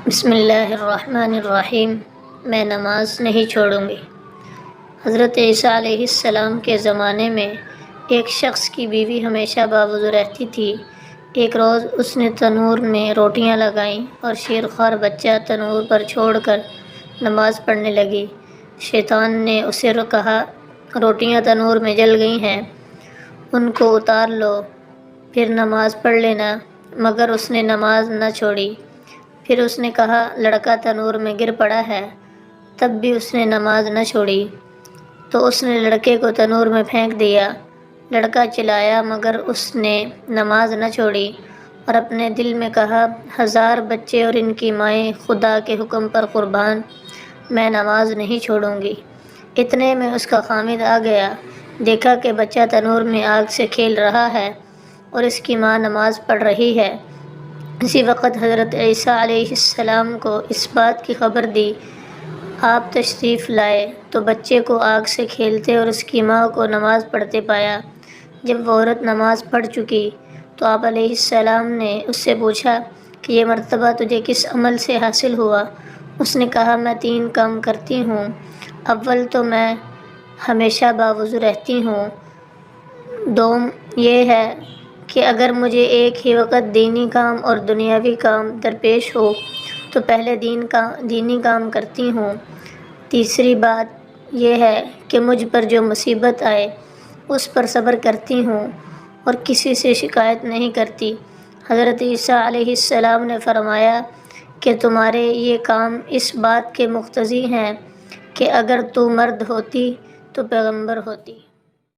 بسم اللہ الرحمن الرحیم۔ میں نماز نہیں چھوڑوں گی۔ حضرت عیسیٰ علیہ السلام کے زمانے میں ایک شخص کی بیوی ہمیشہ باوضو رہتی تھی۔ ایک روز اس نے تنور میں روٹیاں لگائیں اور شیرخوار بچہ تنور پر چھوڑ کر نماز پڑھنے لگی۔ شیطان نے اسے کہا، روٹیاں تنور میں جل گئی ہیں، ان کو اتار لو، پھر نماز پڑھ لینا، مگر اس نے نماز نہ چھوڑی۔ پھر اس نے کہا، لڑکا تنور میں گر پڑا ہے، تب بھی اس نے نماز نہ چھوڑی، تو اس نے لڑکے کو تنور میں پھینک دیا۔ لڑکا چلایا مگر اس نے نماز نہ چھوڑی اور اپنے دل میں کہا، 1000 بچے اور ان کی مائیں خدا کے حکم پر قربان، میں نماز نہیں چھوڑوں گی۔ اتنے میں اس کا خامد آ گیا، دیکھا کہ بچہ تنور میں آگ سے کھیل رہا ہے اور اس کی ماں نماز پڑھ رہی ہے۔ اسی وقت حضرت عیسیٰ علیہ السلام کو اس بات کی خبر دی۔ آپ تشریف لائے تو بچے کو آگ سے کھیلتے اور اس کی ماں کو نماز پڑھتے پایا۔ جب وہ عورت نماز پڑھ چکی تو آپ علیہ السلام نے اس سے پوچھا کہ یہ مرتبہ تجھے کس عمل سے حاصل ہوا؟ اس نے کہا، میں 3 کام کرتی ہوں۔ اول تو میں ہمیشہ باوضو رہتی ہوں۔ دوم یہ ہے کہ اگر مجھے ایک ہی وقت دینی کام اور دنیاوی کام درپیش ہو تو پہلے دینی کام کرتی ہوں۔ تیسری بات یہ ہے کہ مجھ پر جو مصیبت آئے اس پر صبر کرتی ہوں اور کسی سے شکایت نہیں کرتی۔ حضرت عیسیٰ علیہ السلام نے فرمایا کہ تمہارے یہ کام اس بات کے مقتضی ہیں کہ اگر تو مرد ہوتی تو پیغمبر ہوتی۔